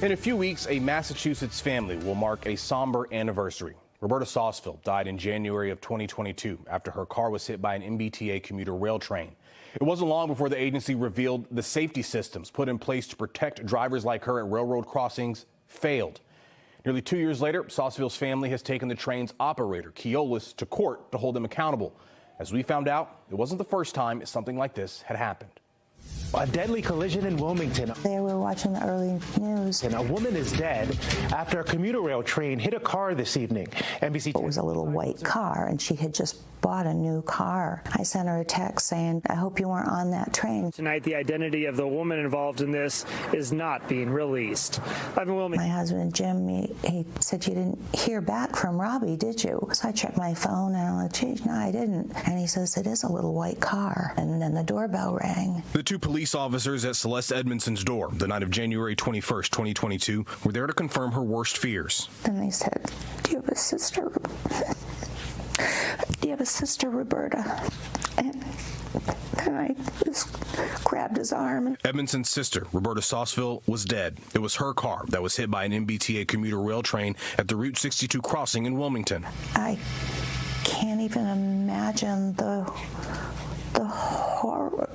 In a few weeks, a Massachusetts family will mark a somber anniversary. Roberta Sausville died in January of 2022 after her car was hit by an MBTA commuter rail train. It wasn't long before the agency revealed the safety systems put in place to protect drivers like her at railroad crossings failed. Nearly 2 years later, Sausville's family has taken the train's operator, Keolis, to court to hold him accountable. As we found out, it wasn't the first time something like this had happened. A deadly collision in Wilmington. They were watching the early news. And a woman is dead after a commuter rail train hit a car this evening. It was a little white car, and she had just bought a new car. I sent her a text saying, I hope you weren't on that train. Tonight, the identity of the woman involved in this is not being released. My husband, Jim, he said, you didn't hear back from Robbie, did you? So I checked my phone, and I'm like, geez, no, I didn't. And he says, it is a little white car. And then the doorbell rang. The two police officers at Celeste Edmondson's door the night of January 21st, 2022, were there to confirm her worst fears. Then they said, do you have a sister? Do you have a sister, Roberta? And then I just grabbed his arm. Edmondson's sister, Roberta Sausville, was dead. It was her car that was hit by an MBTA commuter rail train at the Route 62 crossing in Wilmington. I can't even imagine the horror,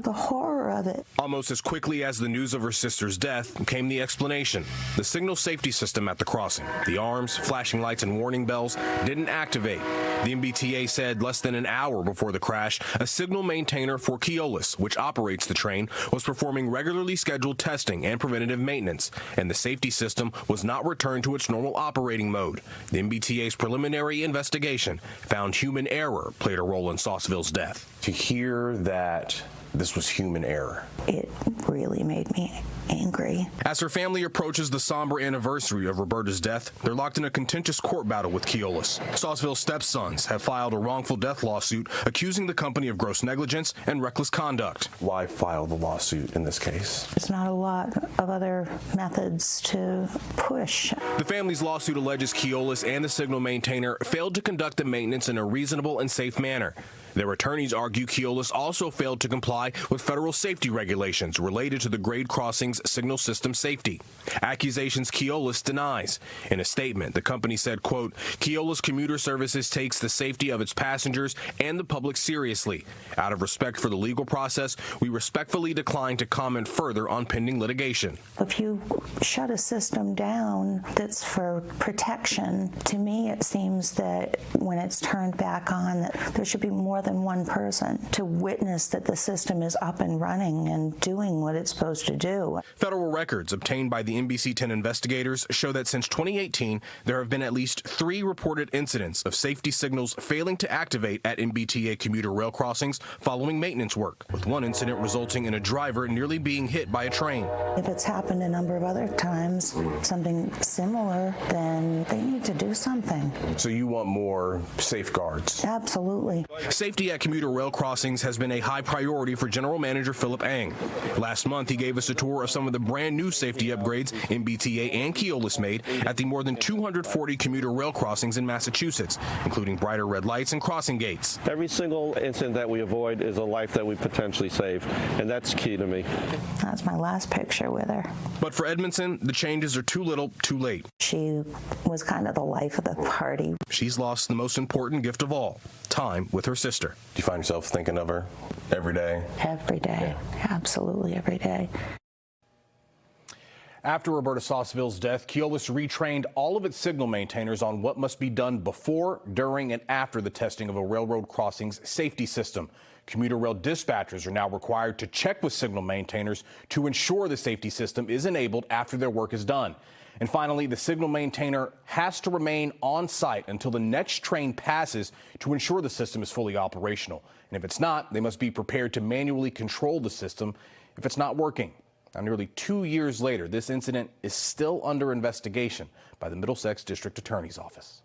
the horror of it. Almost as quickly as the news of her sister's death came the explanation. The signal safety system at the crossing, the arms, flashing lights, and warning bells didn't activate. The MBTA said less than an hour before the crash, a signal maintainer for Keolis, which operates the train, was performing regularly scheduled testing and preventative maintenance, and the safety system was not returned to its normal operating mode. The MBTA's preliminary investigation found human error played a role in Sausville's death. To hear that this was human error, it really made me angry. As her family approaches the somber anniversary of Roberta's death, they're locked in a contentious court battle with Keolis. Sausville's stepsons have filed a wrongful death lawsuit accusing the company of gross negligence and reckless conduct. Why file the lawsuit in this case? There's not a lot of other methods to push. The family's lawsuit alleges Keolis and the signal maintainer failed to conduct the maintenance in a reasonable and safe manner. Their attorneys argue Keolis also failed to comply with federal safety regulations related to the grade crossing's signal system safety. Accusations Keolis denies. In a statement, the company said, quote, Keolis Commuter Services takes the safety of its passengers and the public seriously. Out of respect for the legal process, we respectfully decline to comment further on pending litigation. If you shut a system down that's for protection, to me it seems that when it's turned back on, that there should be more than one person to witness that the system is up and running and doing what it's supposed to do. Federal records obtained by the NBC10 investigators show that since 2018, there have been at least 3 reported incidents of safety signals failing to activate at MBTA commuter rail crossings following maintenance work, with one incident resulting in a driver nearly being hit by a train. If it's happened a number of other times, something similar, then they need to do something. So you want more safeguards? Absolutely. Safety at commuter rail crossings has been a high priority for General Manager Philip Ang. Last month, he gave us a tour of some of the brand new safety upgrades MBTA and Keolis made at the more than 240 commuter rail crossings in Massachusetts, including brighter red lights and crossing gates. Every single incident that we avoid is a life that we potentially save, and that's key to me. That's my last picture with her. But for Edmondson, the changes are too little, too late. She was kind of the life of the party. She's lost the most important gift of all, time with her sister. Do you find yourself thinking of her every day? Every day. Yeah. Absolutely every day. After Roberta Sausville's death, Keolis retrained all of its signal maintainers on what must be done before, during, and after the testing of a railroad crossing's safety system. Commuter rail dispatchers are now required to check with signal maintainers to ensure the safety system is enabled after their work is done. And finally, the signal maintainer has to remain on site until the next train passes to ensure the system is fully operational. And if it's not, they must be prepared to manually control the system if it's not working. Now, nearly 2 years later, this incident is still under investigation by the Middlesex District Attorney's Office.